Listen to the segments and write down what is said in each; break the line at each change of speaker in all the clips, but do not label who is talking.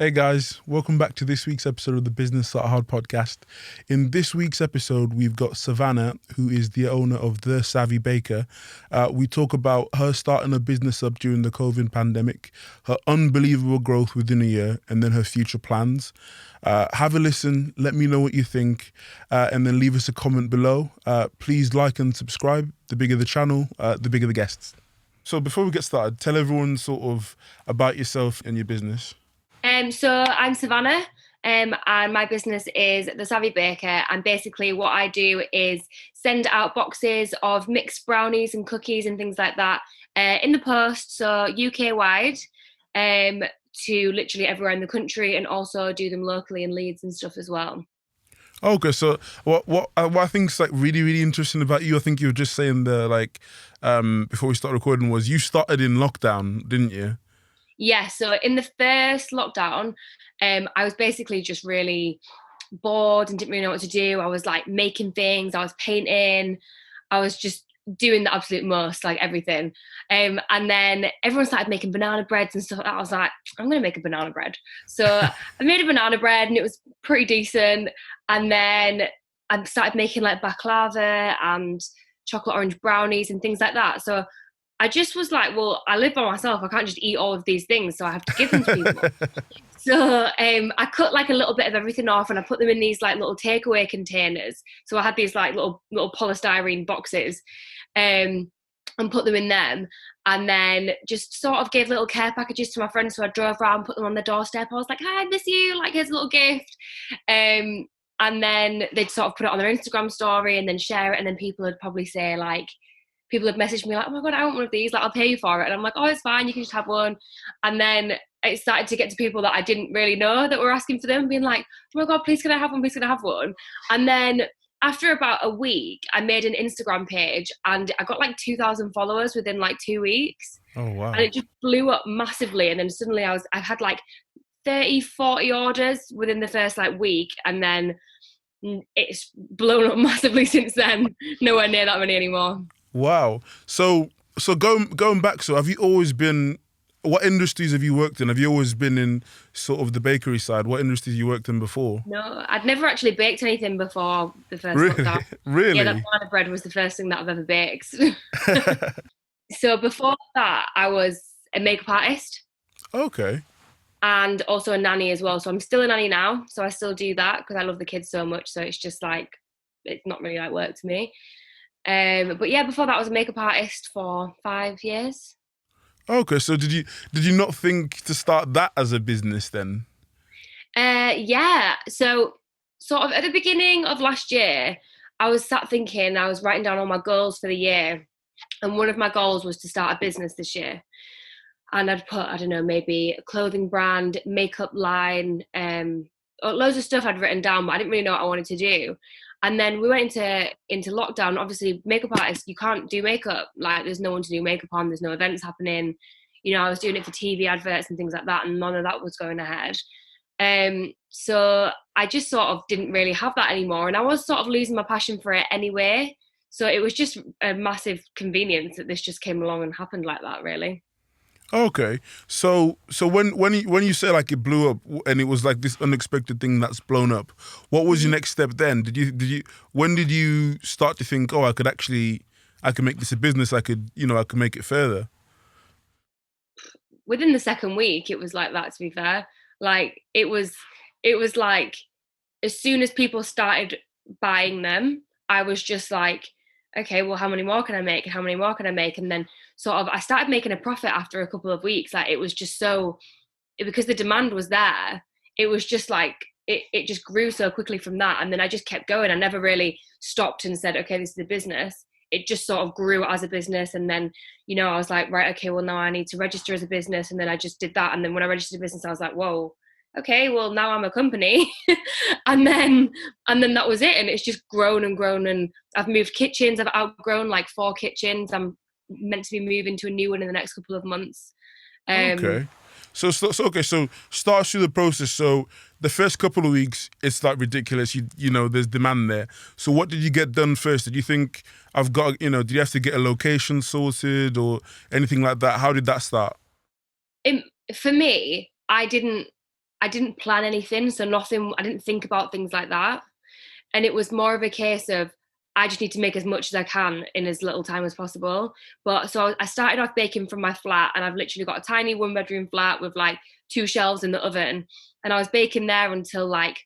Hey guys, welcome back to this week's episode of the Business That Hard podcast. In this week's episode, we've got Savannah, who is the owner of The Savvy Baker. We talk about her starting a business up during the COVID pandemic, her unbelievable growth within a year, and then her future plans. Have a listen, let me know what you think, and then leave us a comment below. Please like and subscribe. The bigger the channel, the bigger the guests. So before we get started, tell everyone sort of about yourself and your business.
So I'm Savannah, and my business is The Savvy Baker. And basically, what I do is send out boxes of mixed brownies and cookies and things like that in the post, so UK wide, to literally everywhere in the country, and also do them locally in Leeds and stuff as well.
Okay, so what I think is like really interesting about you, I think you were just saying before we start recording, was you started in lockdown, didn't you?
Yeah, so in the first lockdown, I was basically just really bored and didn't really know what to do. I was like making things, I was painting, I was just doing the absolute most, like everything. And then everyone started making banana breads and stuff. I was like, I'm gonna make a banana bread. So I made a banana bread and it was pretty decent. And then I started making like baklava and chocolate orange brownies and things like that. So I just was like, well, I live by myself. I can't just eat all of these things, so I have to give them to people. So I cut like a little bit of everything off, and I put them in these like little takeaway containers. So I had these like little polystyrene boxes, and put them in them, and then just sort of gave little care packages to my friends. So I drove around, put them on the doorstep. I was like, "Hi, I miss you. Like, here's a little gift." And then they'd sort of put it on their Instagram story and then share it, and then people would probably say like, people had messaged me like, "Oh my God, I want one of these, like I'll pay you for it." And I'm like, "Oh, it's fine, you can just have one." And then it started to get to people that I didn't really know that were asking for them, being like, "Oh my God, please can I have one, please can I have one?" And then after about a week, I made an Instagram page and I got like 2,000 followers within like 2 weeks.
Oh
And
wow.
it just blew up massively. And then suddenly I've had like 30, 40 orders within the first like week. And then it's blown up massively since then. Nowhere near that many anymore.
Wow. So going back, so have you always been, what industries have you worked in? Have you always been in sort of the bakery side? What industries you worked in before?
No, I'd never actually baked anything before the first lockdown.
Really?
Yeah, that
Really?
banana bread was the first thing that I've ever baked. So before that, I was a makeup artist
Okay.
and also a nanny as well. So I'm still a nanny now. So I still do that because I love the kids so much. So it's just like, it's not really like work to me. But yeah, before that, I was a makeup artist for 5 years.
Okay. So did you not think to start that as a business then?
Yeah. So sort of at the beginning of last year, I was sat thinking, I was writing down all my goals for the year. And one of my goals was to start a business this year. And I'd put, I don't know, maybe a clothing brand, makeup line, loads of stuff I'd written down, but I didn't really know what I wanted to do. And then we went into lockdown. Obviously, makeup artists, you can't do makeup. Like, there's no one to do makeup on. There's no events happening. You know, I was doing it for TV adverts and things like that, and none of that was going ahead. So I just sort of didn't really have that anymore, and I was sort of losing my passion for it anyway. So it was just a massive convenience that this just came along and happened like that, really.
Okay. So when you say like it blew up and it was like this unexpected thing that's blown up, what was your
Mhm.
next step then? Did you when did you start to think, oh, I could make this a business, I could make it further?
Within the second week, it was like that, to be fair. Like it was like as soon as people started buying them, I was just like, okay, well, how many more can I make? How many more can I make? And then sort of I started making a profit after a couple of weeks. Like it was just so, because the demand was there, it was just like it just grew so quickly from that. And then I just kept going. I never really stopped and said, okay, this is a business. It just sort of grew as a business. And then, I was like, right, okay, well, now I need to register as a business. And then I just did that. And then when I registered a business, I was like, whoa, okay, well, now I'm a company. and then that was it. And it's just grown and grown. And I've moved kitchens. I've outgrown like 4 kitchens. I'm meant to be moving to a new one in the next couple of months. Um,
Okay. So start through the process. So the first couple of weeks, it's like ridiculous. There's demand there. So what did you get done first? Did you think did you have to get a location sorted or anything like that? How did that start?
it, for me, I didn't. I didn't plan anything, so nothing. I didn't think about things like that, and it was more of a case of I just need to make as much as I can in as little time as possible. But so I started off baking from my flat, and I've literally got a tiny 1 bedroom flat with like 2 shelves in the oven, and I was baking there until like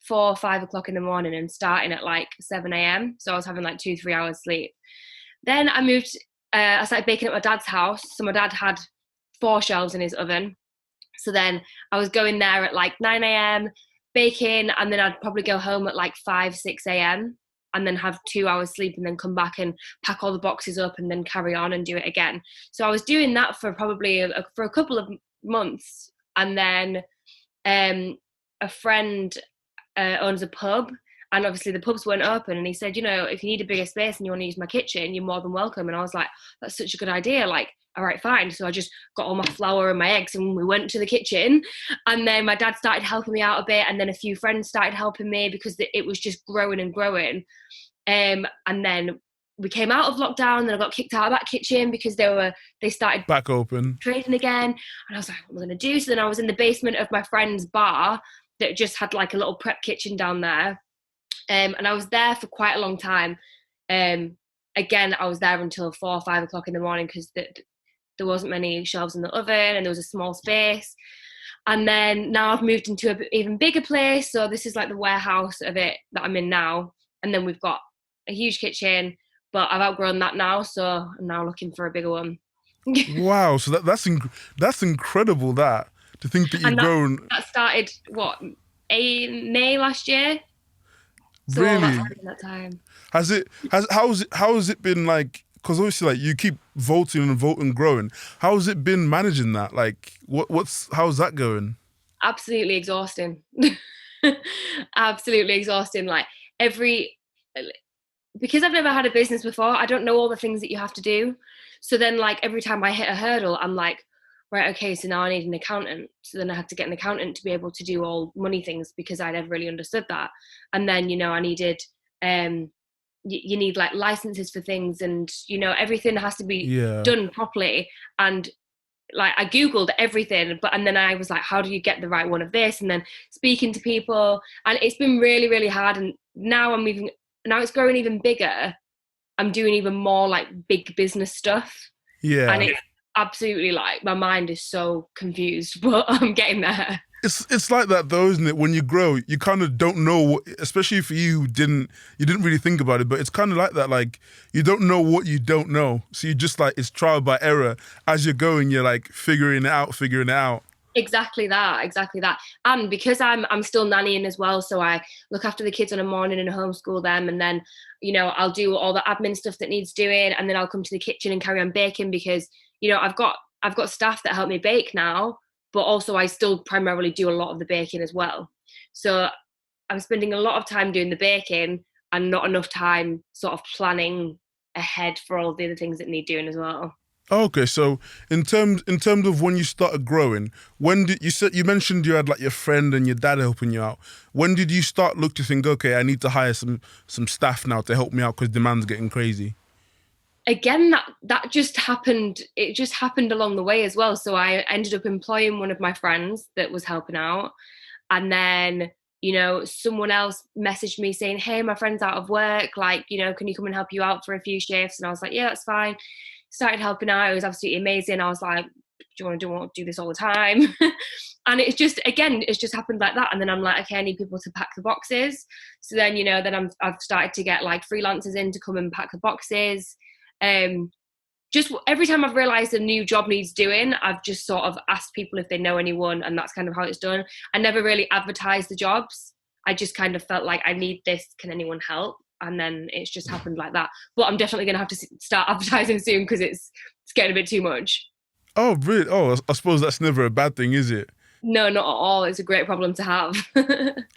4 or 5 o'clock in the morning and starting at like 7 a.m. So I was having like 2 3 hours sleep. Then I moved. I started baking at my dad's house. So my dad had 4 shelves in his oven. So then I was going there at like 9 a.m. baking, and then I'd probably go home at like 5 6 a.m. and then have 2 hours sleep, and then come back and pack all the boxes up, and then carry on and do it again. So I was doing that for probably for a couple of months, and then a friend owns a pub, and obviously the pubs weren't open, and he said, if you need a bigger space and you want to use my kitchen, you're more than welcome. And I was like, that's such a good idea, like, all right, fine. So I just got all my flour and my eggs, and we went to the kitchen, and then my dad started helping me out a bit, and then a few friends started helping me because it was just growing and growing. And then we came out of lockdown, and then I got kicked out of that kitchen because they started
Back open.
trading again, and I was like, what am I going to do? So then I was in the basement of my friend's bar that just had like a little prep kitchen down there, and I was there for quite a long time. Again, I was there until 4 or 5 o'clock in the morning because there wasn't many shelves in the oven, and there was a small space. And then now I've moved into an even bigger place, so this is like the warehouse of it that I'm in now. And then we've got a huge kitchen, but I've outgrown that now, so I'm now looking for a bigger one.
Wow, so that's incredible. That to think that you've
And
grown.
that started May last year. So all
Really?
that's happened in that time.
How has it been like? Because obviously, like you keep voting and growing. How has it been managing that? Like, how's that going?
Absolutely exhausting. Absolutely exhausting. Like because I've never had a business before, I don't know all the things that you have to do. So then like every time I hit a hurdle, I'm like, right, okay, so now I need an accountant. So then I had to get an accountant to be able to do all money things because I never really understood that. And then, I needed, you need like licenses for things, and, everything has to be
Yeah.
done properly. And like I Googled everything, and then I was like, how do you get the right one of this? And then speaking to people, and it's been really, really hard. And now it's growing even bigger. I'm doing even more like big business stuff.
Yeah.
And it's absolutely like my mind is so confused, but I'm getting there.
It's like that though, isn't it? When you grow, you kind of don't know what, especially for you didn't really think about it, but it's kind of like that. Like you don't know what you don't know, so you just like it's trial by error as you're going. You're like figuring it out.
Exactly that. And because I'm still nannying as well, so I look after the kids on a morning and homeschool them, and then I'll do all the admin stuff that needs doing, and then I'll come to the kitchen and carry on baking because I've got staff that help me bake now, but also I still primarily do a lot of the baking as well. So I'm spending a lot of time doing the baking and not enough time sort of planning ahead for all the other things that need doing as well.
Okay, so in terms of when you started growing, when did you mentioned you had like your friend and your dad helping you out? When did you start look to think, okay, I need to hire some staff now to help me out because demand's getting crazy?
Again, that just happened. It just happened along the way as well. So I ended up employing one of my friends that was helping out, and then someone else messaged me saying, hey, my friend's out of work, like, can you come and help you out for a few shifts? And I was like, yeah, that's fine. Started helping out. It was absolutely amazing. I was like, do you want to do this all the time? And it's just happened like that. And then I'm like, okay, I need people to pack the boxes. So then I've started to get like freelancers in to come and pack the boxes. Just every time I've realized a new job needs doing, I've just sort of asked people if they know anyone, and that's kind of how it's done. I never really advertised the jobs. I just kind of felt like I need this. Can anyone help? And then it's just happened like that. But I'm definitely going to have to start advertising soon because it's getting a bit too much.
Oh, really? Oh, I suppose that's never a bad thing, is it?
No, not at all. It's a great problem to have.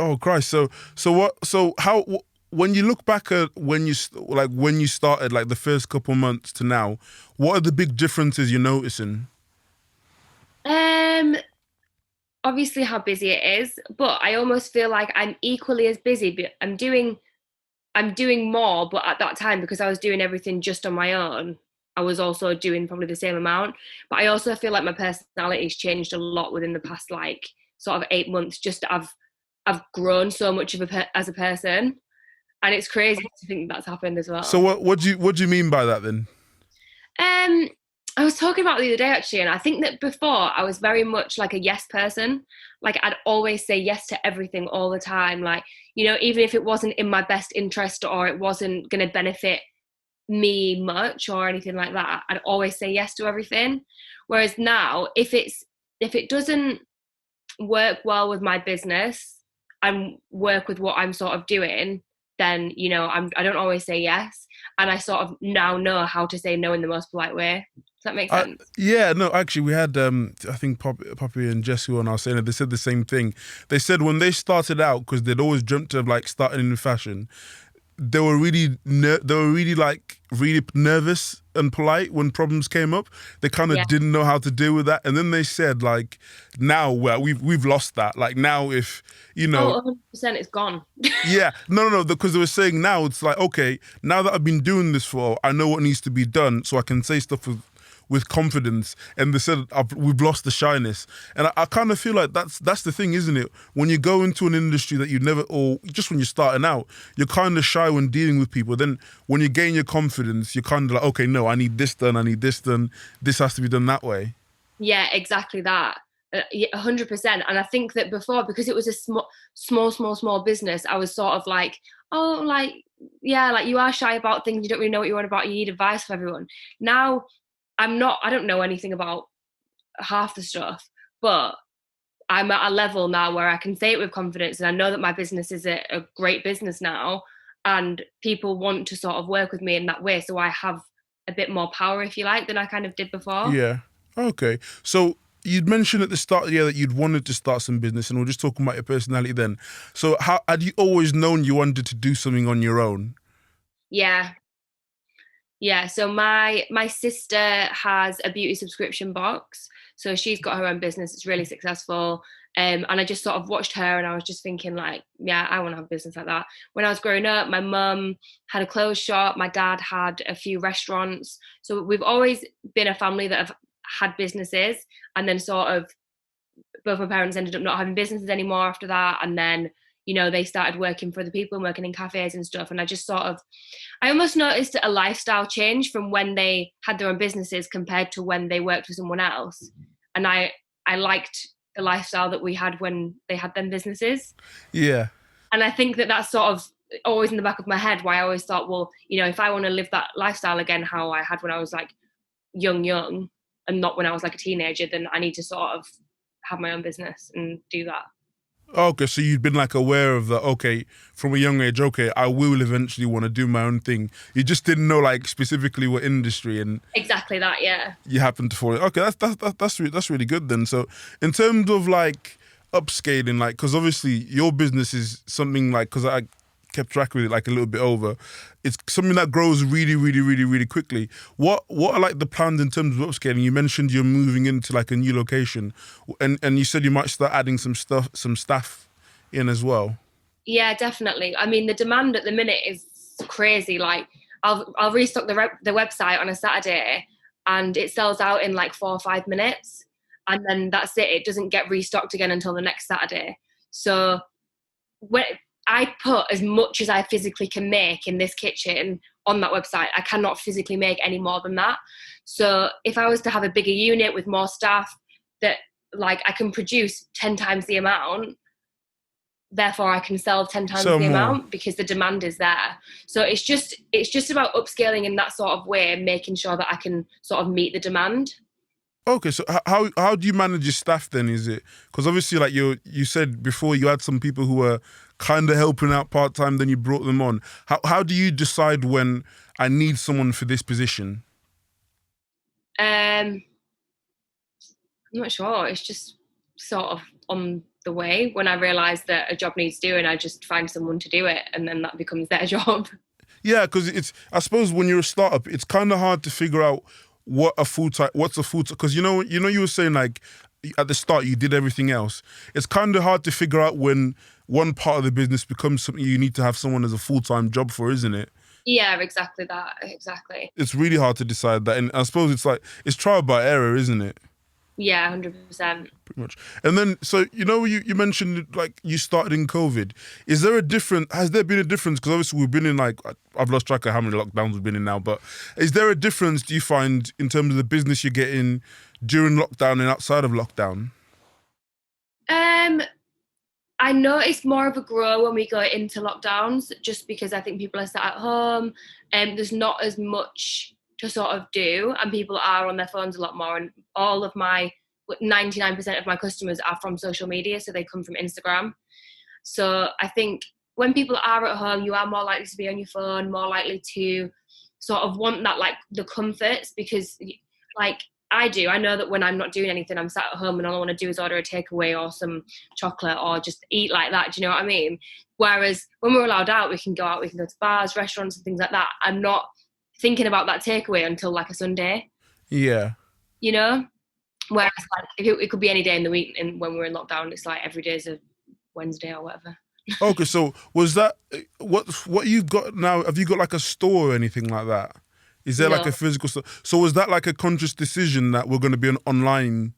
Oh, Christ. When you look back at when you started, like the first couple months to now, what are the big differences you're noticing?
Obviously how busy it is, but I almost feel like I'm equally as busy, but I'm doing more, but at that time, because I was doing everything just on my own, I was also doing probably the same amount. But I also feel like my personality's changed a lot within the past like sort of 8 months, just I've grown so much as a person, and it's crazy to think that's happened as
So
well.
what do you mean by that then?
Um, I was talking about it the other day actually, and I think that before I was very much like a yes person. Like I'd always say yes to everything all the time. Like, even if it wasn't in my best interest or it wasn't going to benefit me much or anything like that, I'd always say yes to everything. Whereas now, if it doesn't work well with my business and work with what I'm sort of doing, then I don't always say yes, and I sort of now know how to say no in the most polite way. Does that make sense?
Yeah, no, actually, we had I think Poppy and Jess who were on our saying it. They said the same thing. They said when they started out, because they'd always dreamt of like starting in fashion, they were really like really nervous and polite when problems came up. They kind of
Yeah.
didn't know how to deal with that. And then they said like, now we've lost that. Like now, if
Oh, 100%, it's gone.
yeah, no, because they were saying now it's like, okay, now that I've been doing this for, I know what needs to be done, so I can say stuff with confidence. And they said we've lost the shyness, and I kind of feel like that's the thing, isn't it? When you go into an industry that you never, or just when you're starting out, you're kind of shy when dealing with people. Then when you gain your confidence, you're kind of like, okay, no, I need this done, this has to be done that way.
Yeah, exactly that. 100%. And I think that before, because it was a small business, I was sort of like, oh, like, yeah, like you are shy about things, you don't really know what you want about, you need advice from everyone. Now I don't know anything about half the stuff, but I'm at a level now where I can say it with confidence, and I know that my business is a great business now, and people want to sort of work with me in that way, so I have a bit more power, if you like, than I kind of did before.
Yeah. Okay. So you'd mentioned at the start of the year that you'd wanted to start some business, and we're just talking about your personality then. So how had you always known you wanted to do something on your own?
Yeah. Yeah, so my sister has a beauty subscription box. So she's got her own business. It's really successful. And I just sort of watched her, and I was just thinking like, yeah, I want to have a business like that. When I was growing up, my mum had a clothes shop. My dad had a few restaurants. So we've always been a family that have had businesses, and then sort of both my parents ended up not having businesses anymore after that. And then, they started working for other people and working in cafes and stuff. And I just sort of, I almost noticed a lifestyle change from when they had their own businesses compared to when they worked for someone else. And I liked the lifestyle that we had when they had them businesses.
Yeah.
And I think that that's sort of always in the back of my head, why I always thought, well, if I want to live that lifestyle again, how I had when I was like young, and not when I was like a teenager, then I need to sort of have my own business and do that.
Okay, so you'd been like aware of that. Okay, from a young age. Okay, I will eventually want to do my own thing. You just didn't know like specifically what industry, and
Exactly that, yeah.
you happened to fall. Okay, that's really good then. So in terms of like upscaling, like because obviously your business is something like, because I kept track with it like a little bit over. It's something that grows really, really, really, really quickly. What are like the plans in terms of upscaling? You mentioned you're moving into like a new location, and you said you might start adding some staff in as well.
Yeah, definitely. I mean, the demand at the minute is crazy. Like, I'll restock the website on a Saturday, and it sells out in like 4 or 5 minutes, and then that's it. It doesn't get restocked again until the next Saturday. So when I put as much as I physically can make in this kitchen on that website, I cannot physically make any more than that. So if I was to have a bigger unit with more staff, that like I can produce 10 times the amount, therefore I can sell 10 times
So
the
more.
amount, because the demand is there. So it's just about upscaling in that sort of way, making sure that I can sort of meet the demand.
Okay, so how do you manage your staff then? Is it because obviously like you said before you had some people who were kind of helping out part time, then you brought them on. How do you decide when I need someone for this position?
I'm not sure. It's just sort of on the way. When I realise that a job needs doing, I just find someone to do it, and then that becomes their job.
Yeah, because it's, I suppose when you're a startup, it's kind of hard to figure out what's a full time, because you were saying like at the start you did everything else. It's kind of hard to figure out when one part of the business becomes something you need to have someone as a full time job for, isn't it?
Yeah, exactly that. Exactly.
It's really hard to decide that, and I suppose it's like it's trial by error, isn't it?
Yeah, 100%.
Pretty much. And then, so you mentioned like you started in COVID. Is there a difference? Has there been a difference? Because obviously we've been in like I've lost track of how many lockdowns we've been in now. But is there a difference? Do you find in terms of the business you're getting during lockdown and outside of lockdown?
Um, I noticed more of a grow when we go into lockdowns, just because I think people are sat at home and there's not as much to sort of do, and people are on their phones a lot more. And all of my 99% of my customers are from social media, so they come from Instagram. So I think when people are at home, you are more likely to be on your phone, more likely to sort of want that, like the comforts, because like I do. I know that when I'm not doing anything, I'm sat at home and all I want to do is order a takeaway or some chocolate or just eat like that. Do you know what I mean? Whereas when we're allowed out, we can go out, we can go to bars, restaurants, and things like that. I'm not thinking about that takeaway until like a Sunday,
Yeah.
you know? Whereas like it could be any day in the week, and when we're in lockdown, it's like every day is a Wednesday or whatever.
Okay. So was that what you've got now? Have you got like a store or anything like that? Is there like
No.
a physical store? So was that like a conscious decision that we're going to be an online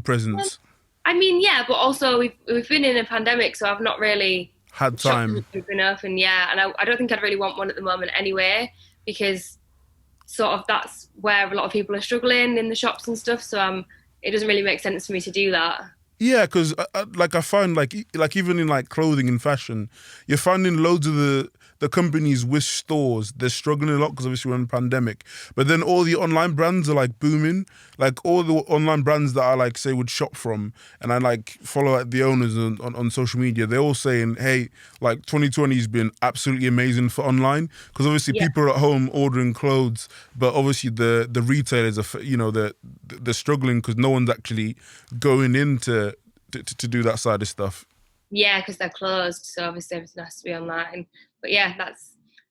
presence?
I mean, yeah, but also we've been in a pandemic, so I've not really
Had
shops
time.
have enough, and yeah, and I don't think I'd really want one at the moment anyway, because sort of that's where a lot of people are struggling in the shops and stuff. So it doesn't really make sense for me to do that.
Yeah, because like I find like even in like clothing and fashion, you're finding loads of the companies with stores. They're struggling a lot because obviously we're in a pandemic. But then all the online brands are like booming. Like all the online brands that I like say would shop from, and I like follow like the owners on social media. They're all saying, hey, like 2020 has been absolutely amazing for online because obviously
Yeah,
people are at home ordering clothes, but obviously the retailers are they're struggling because no one's actually going into to do that side of stuff.
yeah, because they're closed, so obviously everything has to be online. But yeah,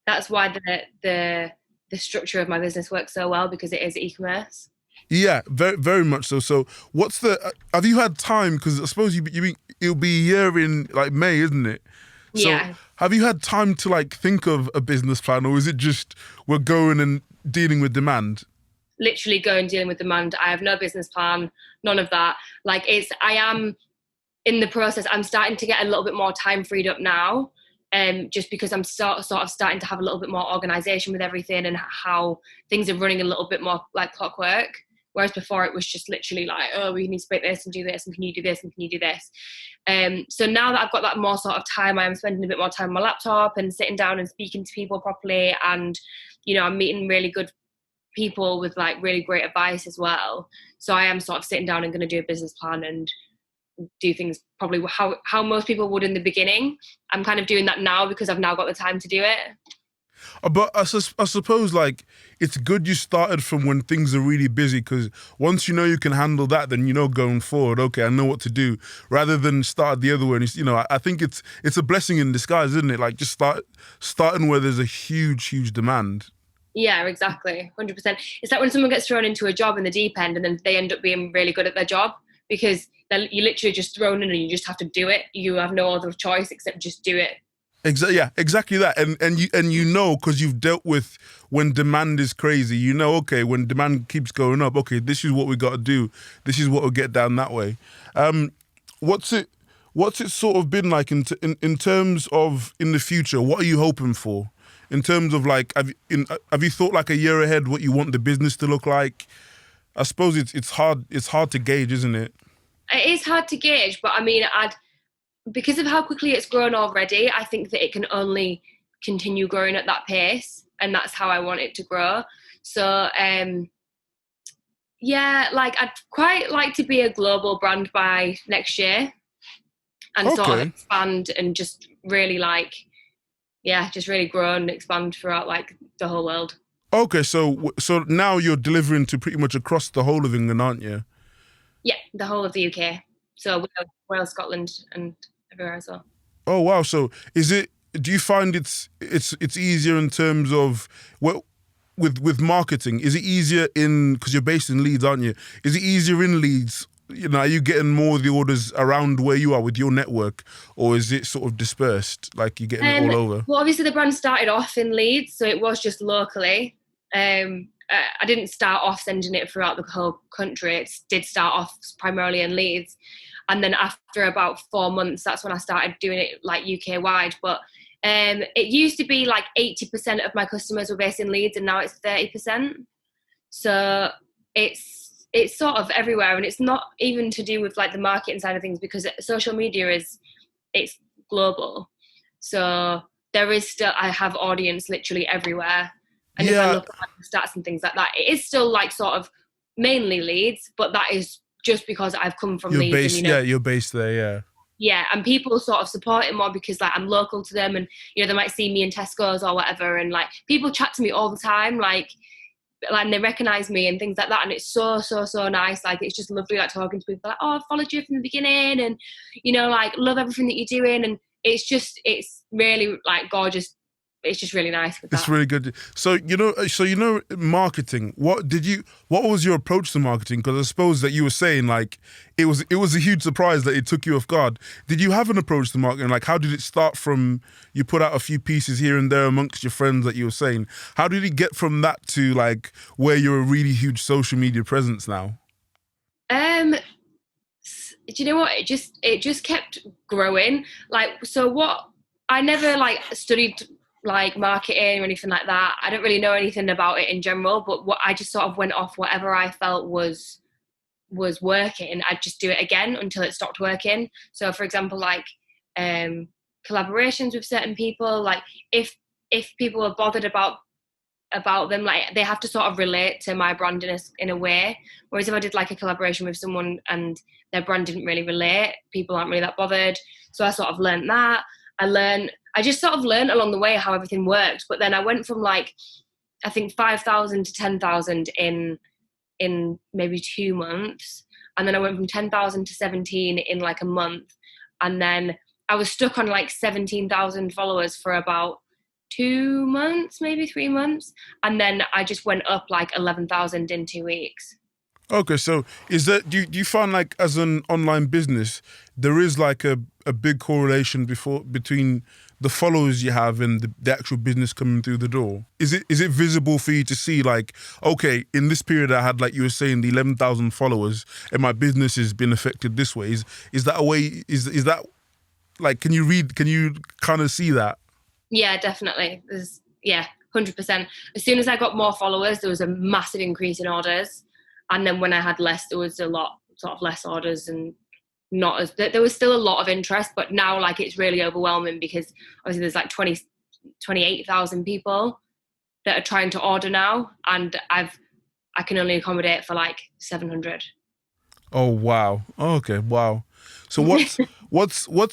that's why the structure of my business works so well, because it is e-commerce.
Yeah, very very much so. So, what's the? Have you had time? Because I suppose it'll be a year in like May, isn't it? So,
Yeah,
have you had time to like think of a business plan, or is it just we're going and dealing with demand?
literally going dealing with demand. I have no business plan, none of that. Like I am in the process. I'm starting to get a little bit more time freed up now, just because I'm sort of starting to have a little bit more organization with everything and how things are running a little bit more like clockwork. Whereas before it was just literally like, oh, we need to break this and do this, and can you do this, and can you do this? So now that I've got that more sort of time, I'm spending a bit more time on my laptop and sitting down and speaking to people properly, and I'm meeting really good people with like really great advice as well. So I am sort of sitting down and going to do a business plan and do things probably how most people would in the beginning. I'm kind of doing that now because I've now got the time to do it.
But I suppose like it's good you started from when things are really busy because once you know you can handle that, then going forward, okay, I know what to do. Rather than start the other way, and I think it's a blessing in disguise, isn't it? Like just starting where there's a huge demand.
Yeah, exactly, 100%. It's like when someone gets thrown into a job in the deep end and then they end up being really good at their job, because you're literally just thrown in and you just have to do it. You have no other choice except just do it.
Exactly. Yeah, exactly that. And you know because you've dealt with when demand is crazy. Okay, when demand keeps going up, okay, this is what we got to do. This is what will get down that way. What's it What's it sort of been like in terms of in the future? What are you hoping for? In terms of like, have you thought like a year ahead what you want the business to look like? I suppose it's hard to gauge, isn't it?
It is hard to gauge, but I mean, because of how quickly it's grown already, I think that it can only continue growing at that pace, and that's how I want it to grow. So, yeah, like I'd quite like to be a global brand by next year and sort of
Okay.
expand and just really like, yeah, just really grow and expand throughout like the whole world.
Okay, so now you're delivering to pretty much across the whole of England, aren't you?
Yeah, the whole of the UK. So Wales, Scotland, and everywhere as well.
Oh wow. So do you find it's easier in terms of well with marketing? Is it easier in because you're based in Leeds, aren't you? Is it easier in Leeds? Are you getting more of the orders around where you are with your network, or is it sort of dispersed, like you're getting it
Um,
all over?
well, obviously the brand started off in Leeds, so it was just locally. I didn't start off sending it throughout the whole country. It did start off primarily in Leeds. And then after about 4 months, that's when I started doing it like UK wide. But it used to be like 80% of my customers were based in Leeds, and now it's 30%. So it's sort of everywhere, and it's not even to do with like the marketing side of things, because social media it's global. So there is still, I have audience literally everywhere. And if I look at the stats and things like that, it is still like sort of mainly Leeds, but that is just because I've come from Leeds.
Based,
and, you know,
you're based there, yeah.
Yeah, and people sort of support it more because like I'm local to them, and you know they might see me in Tesco's or whatever, and like people chat to me all the time, like and they recognise me and things like that, and it's so nice. Like it's just lovely, like talking to people like, oh, I've followed you from the beginning, and you know, like love everything that you're doing, and it's really like gorgeous. It's just really nice with that.
It's really good. So you know, marketing. What was your approach to marketing? Because I suppose that you were saying like it was a huge surprise that it took you off guard. Did you have an approach to marketing? Like how did it start from you put out a few pieces here and there amongst your friends that you were saying? How did it get from that to like where you're a really huge social media presence now?
Do you know what? It just kept growing. Like so, what I never like studied like marketing or anything like that. I don't really know anything about it in general, but what I just sort of went off whatever I felt was working. I'd just do it again until it stopped working. So for example, like collaborations with certain people, like if people are bothered about them, like they have to sort of relate to my brand in a way. Whereas if I did like a collaboration with someone and their brand didn't really relate, people aren't really that bothered. So I sort of learned that. I just sort of learned along the way how everything worked. But then I went from like, I think 5,000 to 10,000 in maybe 2 months. And then I went from 10,000 to 17 in like a month. And then I was stuck on like 17,000 followers for about 2 months, maybe 3 months. And then I just went up like 11,000 in 2 weeks.
Okay, so do you find like as an online business, there is like a big correlation between the followers you have and the actual business coming through the door? Is it visible for you to see like, okay, in this period I had, like you were saying, the 11,000 followers and my business has been affected this way? Is that a way, is that like, can you kind of see that?
Yeah, definitely. 100%. As soon as I got more followers, there was a massive increase in orders. And then when I had less, there was a lot sort of less orders, and there was still a lot of interest, but now like it's really overwhelming because obviously there's like 28,000 people that are trying to order now, and I can only accommodate for like 700.
Oh wow. Oh, okay, wow. So what's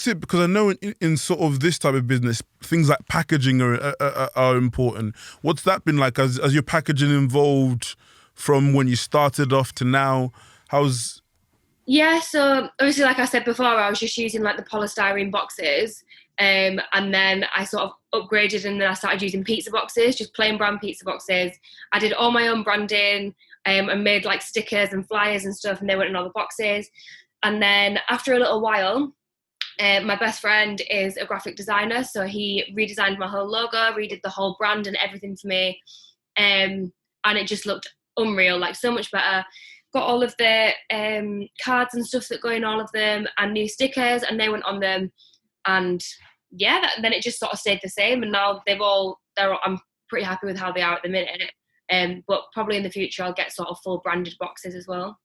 it? Because I know in sort of this type of business, things like packaging are important. What's that been like? As your packaging evolved from when you started off to now?
Yeah, so obviously, like I said before, I was just using like the polystyrene boxes, and then I sort of upgraded, and then I started using pizza boxes, just plain brown pizza boxes. I did all my own branding, and made like stickers and flyers and stuff, and they went in all the boxes. And then after a little while, my best friend is a graphic designer, so he redesigned my whole logo, redid the whole brand and everything for me, and it just looked unreal, like so much better. Got all of the cards and stuff that go in all of them, and new stickers, and they went on them. And yeah, then it just sort of stayed the same. And now I'm pretty happy with how they are at the minute. But probably in the future, I'll get sort of full branded boxes as well.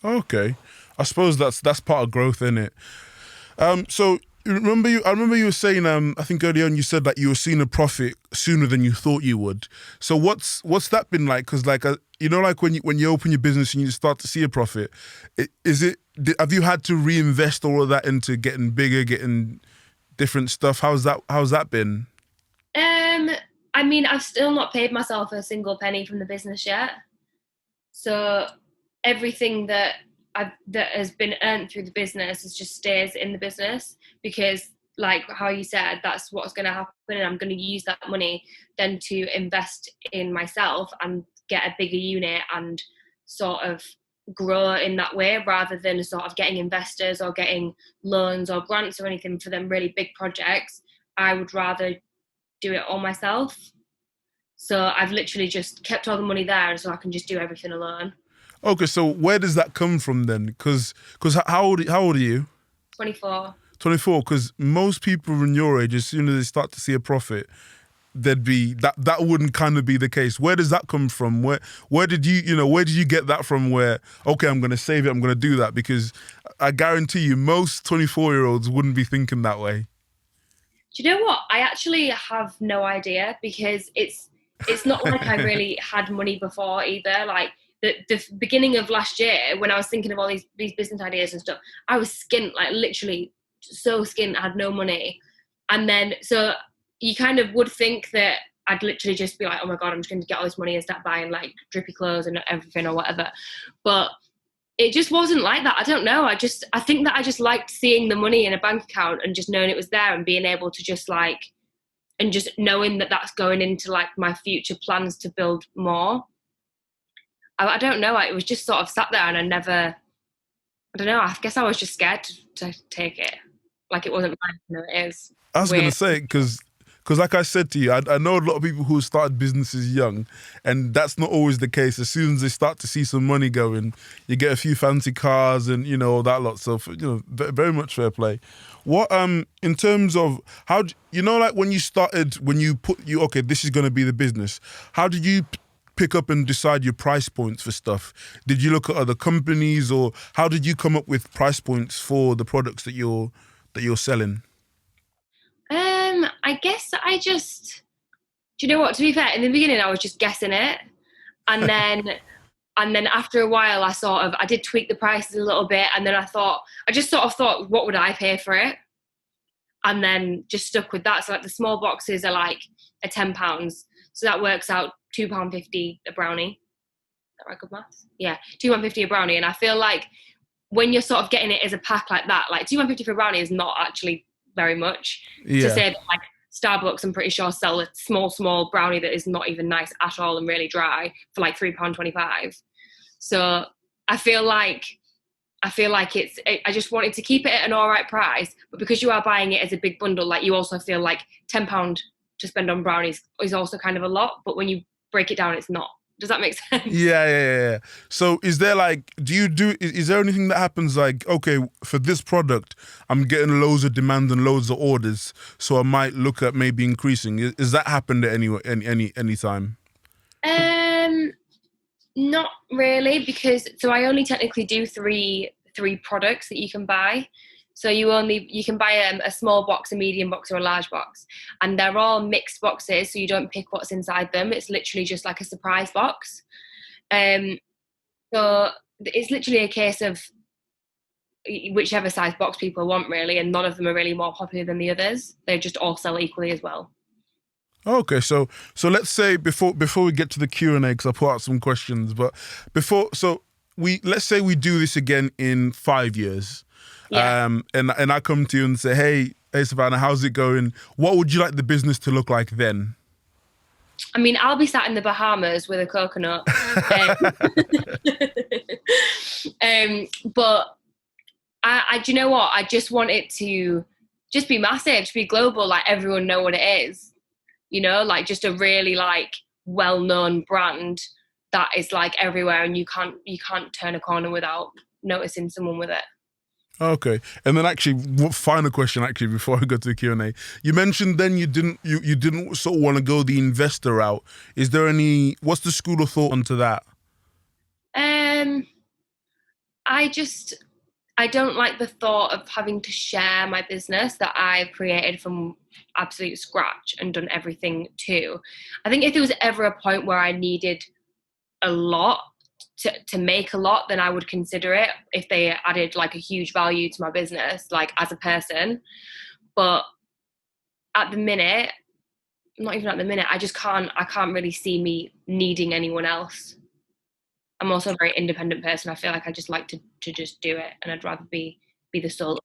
Okay, I suppose that's part of growth, isn't it? So I remember you were saying, I think earlier on you said that you were seeing a profit sooner than you thought you would. So what's that been like? Because like like when you open your business and you start to see a profit, have you had to reinvest all of that into getting bigger, getting different stuff? How's that been?
I mean, I've still not paid myself a single penny from the business yet. So everything that has been earned through the business just stays in the business, because like how you said, that's what's going to happen, and I'm going to use that money then to invest in myself and get a bigger unit and sort of grow in that way, rather than sort of getting investors or getting loans or grants or anything for them really big projects. I would rather do it all myself. So I've literally just kept all the money there so I can just do everything alone.
Okay, so where does that come from then? Because how old are you?
24.
24. Because most people in your age, as soon as they start to see a profit, there'd be that wouldn't kind of be the case. Where does that come from? Where did you get that from? Where, okay, I'm gonna save it, I'm gonna do that, because I guarantee you most 24-year-olds wouldn't be thinking that way.
Do you know what? I actually have no idea, because it's not like I really had money before either. Like the beginning of last year, when I was thinking of all these business ideas and stuff, I was skint, like literally so skint. I had no money, and then so you kind of would think that I'd literally just be like, oh my god, I'm just going to get all this money and start buying like drippy clothes and everything or whatever. But it just wasn't like that. I don't know. I think that I just liked seeing the money in a bank account and just knowing it was there and being able to just like, and just knowing that that's going into like my future plans to build more. I don't know. It was just sort of sat there, and I don't know. I guess I was just scared to take it. Like it wasn't mine. No, it is.
I was gonna
Weird.
say, because like I said to you, I know a lot of people who started businesses young, and that's not always the case. As soon as they start to see some money going, you get a few fancy cars and all that lot. So very much fair play. What in terms of how like when you started, when you okay, this is going to be the business. How did you pick up and decide your price points for stuff? Did you look at other companies, or how did you come up with price points for the products that you're selling?
I guess do you know what? To be fair, in the beginning, I was just guessing it. And then after a while, I did tweak the prices a little bit. And then I just sort of thought, what would I pay for it? And then just stuck with that. So like the small boxes are like a £10. So that works out £2.50 a brownie. Is that right? Good maths? Yeah, £2.50 a brownie. And I feel like when you're sort of getting it as a pack like that, like £2.50 for a brownie is not actually very much.
Yeah.
To say that like Starbucks, I'm pretty sure, sell a small brownie that is not even nice at all and really dry for like £3.25. So I feel like I just wanted to keep it at an all right price, but because you are buying it as a big bundle, like you also feel like £10 to spend on brownies is also kind of a lot, but when you break it down, it's not. Does that make sense?
Yeah. So is there like, is there anything that happens like, okay, for this product, I'm getting loads of demand and loads of orders, so I might look at maybe increasing. Is that happened at any time?
Not really, because so I only technically do three products that you can buy. So you can buy a small box, a medium box, or a large box, and they're all mixed boxes. So you don't pick what's inside them. It's literally just like a surprise box. So it's literally a case of whichever size box people want, really, and none of them are really more popular than the others. They just all sell equally as well.
Okay, so let's say before we get to the Q&A, because I put out some questions, but let's say we do this again in 5 years.
Yeah.
And I come to you and say, hey Savannah, how's it going? What would you like the business to look like then?
I mean, I'll be sat in the Bahamas with a coconut. But do you know what? I just want it to just be massive, to be global, like everyone know what it is. Like just a really like well-known brand that is like everywhere, and you can't turn a corner without noticing someone with it.
Okay, and then actually, final question actually before I go to the Q&A. You mentioned then you didn't sort of want to go the investor route. Is there what's the school of thought onto that?
I don't like the thought of having to share my business that I've created from absolute scratch and done everything to. I think if there was ever a point where I needed a lot to make a lot, then I would consider it if they added like a huge value to my business, like as a person. But at the minute, not even at the minute, I can't really see me needing anyone else. I'm also a very independent person. I feel like I just like to just do it, and I'd rather be the sole.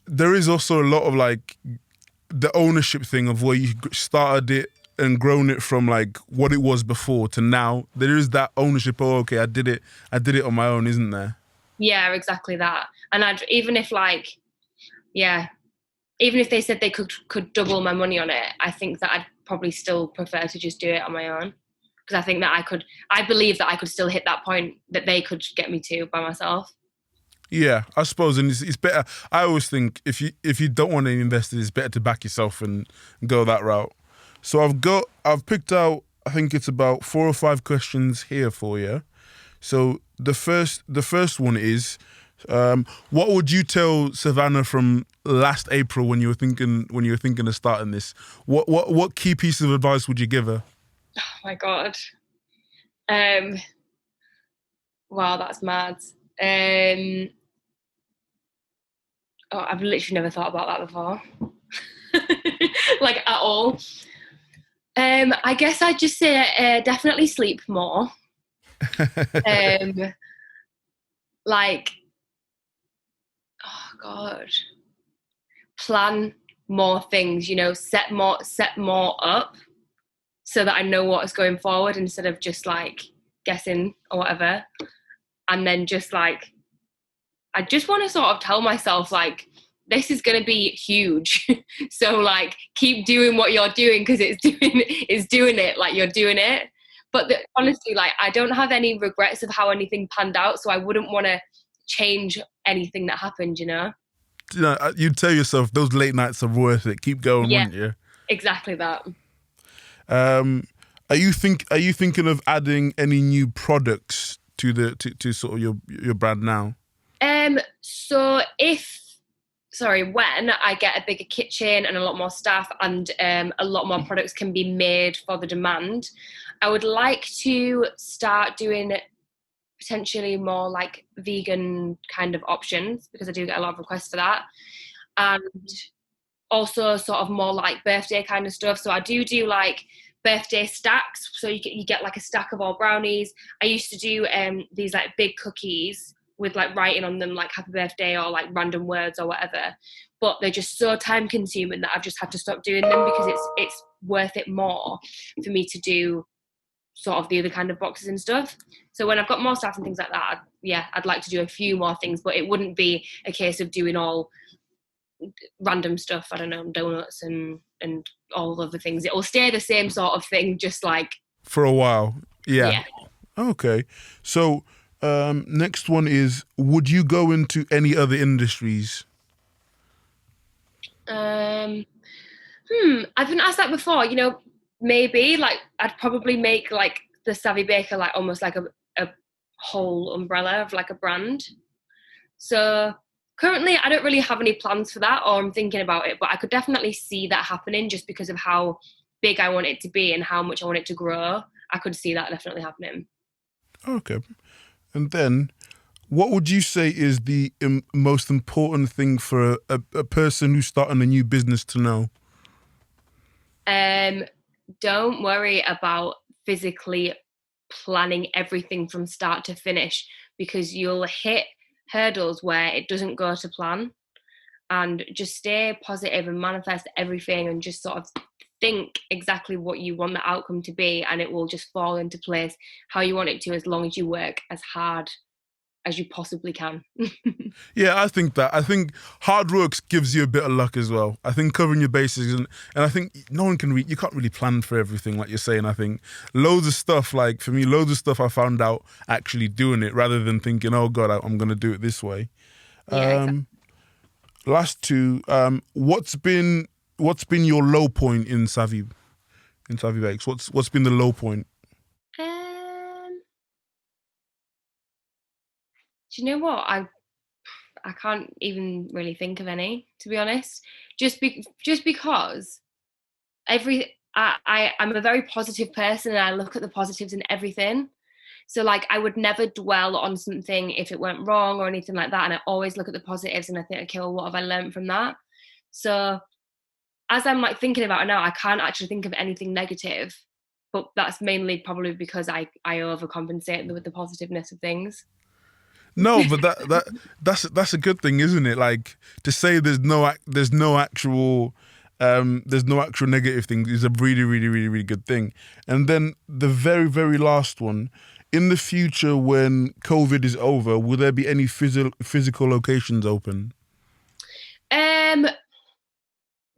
There is also a lot of like the ownership thing of where you started it and grown it from like what it was before to now. There is that ownership. Oh, okay, I did it on my own, isn't there?
Yeah, exactly that. And even if they said they could double my money on it, I think that I'd probably still prefer to just do it on my own, because I think that I believe that I could still hit that point that they could get me to by myself.
Yeah, I suppose, and it's better. I always think if you don't want any investors, it's better to back yourself and go that route. So I've picked out, I think it's about 4 or 5 questions here for you. So the first one is, what would you tell Savannah from last April when you were thinking of starting this? What key piece of advice would you give her?
Oh my God. Wow, that's mad. I've literally never thought about that before. Like at all. I guess I'd just say definitely sleep more. Like, oh God, plan more things, set more up so that I know what is going forward instead of just like guessing or whatever. And then just like, I just want to sort of tell myself like, this is going to be huge. So like, keep doing what you're doing because it's doing it, like you're doing it. But honestly, like, I don't have any regrets of how anything panned out. So I wouldn't want to change anything that happened,
You'd tell yourself those late nights are worth it. Keep going,
Yeah,
wouldn't you?
exactly that.
Are you thinking of adding any new products to sort of your brand now?
So when I get a bigger kitchen and a lot more staff and a lot more products can be made for the demand, I would like to start doing potentially more like vegan kind of options, because I do get a lot of requests for that. And also sort of more like birthday kind of stuff. So I do like birthday stacks. So you get like a stack of all brownies. I used to do these like big cookies with like writing on them like happy birthday or like random words or whatever, but they're just so time consuming that I've just had to stop doing them, because it's worth it more for me to do sort of the other kind of boxes and stuff. So when I've got more staff and things like that, I'd like to do a few more things, but it wouldn't be a case of doing all random stuff, I don't know, donuts and all other things. It will stay the same sort of thing, just like
for a while. Yeah. Okay. So next one is, would you go into any other industries?
I've been asked that before, maybe like I'd probably make like the Savvy Baker like almost like a whole umbrella of like a brand. So currently I don't really have any plans for that, or I'm thinking about it, but I could definitely see that happening just because of how big I want it to be and how much I want it to grow. I could see that definitely happening.
Okay. And then, what would you say is the most important thing for a person who's starting a new business to know?
Don't worry about physically planning everything from start to finish, because you'll hit hurdles where it doesn't go to plan. And just stay positive and manifest everything and just sort of think exactly what you want the outcome to be, and it will just fall into place how you want it to, as long as you work as hard as you possibly can.
Yeah, I think hard work gives you a bit of luck as well. I think covering your bases, and I think no one can you can't really plan for everything, like you're saying. I think loads of stuff I found out actually doing it, rather than thinking, oh God, I'm going to do it this way.
Yeah, exactly.
Last two, what's been your low point in Savvy Bakes? What's been the low point?
Do you know what? I can't even really think of any, to be honest. Just because I'm a very positive person and I look at the positives in everything. So like I would never dwell on something if it went wrong or anything like that. And I always look at the positives and I think, okay, well, what have I learned from that? So as I'm like thinking about it now, I can't actually think of anything negative, but that's mainly probably because I overcompensate with the positiveness of things.
No, but that's a good thing, isn't it? Like, to say there's no actual negative things is a really, really, really, really good thing. And then the very, very last one, in the future when COVID is over, will there be any physical locations open?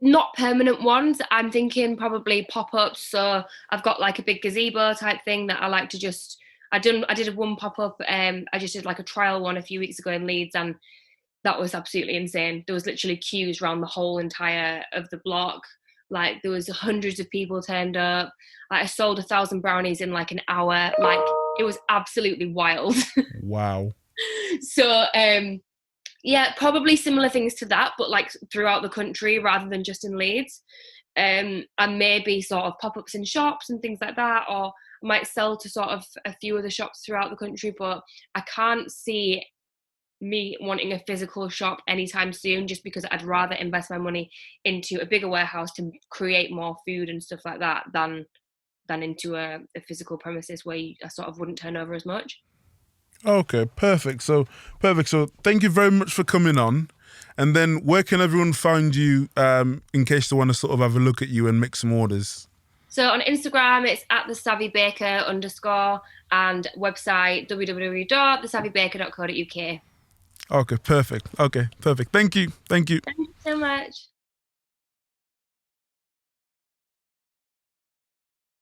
not permanent ones. I'm thinking probably pop-ups. So I've got like a big gazebo type thing that I like to just. I did one pop-up. I just did like a trial one a few weeks ago in Leeds, and that was absolutely insane. There was literally queues around the whole entire of the block. Like there was hundreds of people turned up. Like I sold 1,000 brownies in like an hour. Like it was absolutely wild.
Wow.
So yeah, probably similar things to that, but like throughout the country rather than just in Leeds. And maybe sort of pop-ups in shops and things like that, or I might sell to sort of a few of the shops throughout the country, but I can't see me wanting a physical shop anytime soon, just because I'd rather invest my money into a bigger warehouse to create more food and stuff like that than into a physical premises where I sort of wouldn't turn over as much.
Okay, perfect. So thank you very much for coming on. And then where can everyone find you in case they want to sort of have a look at you and make some orders?
So on Instagram, it's at @thesavvybaker_ and website www.thesavvybaker.co.uk.
Okay, perfect. Okay, perfect. Thank you. Thank you.
Thank you so much.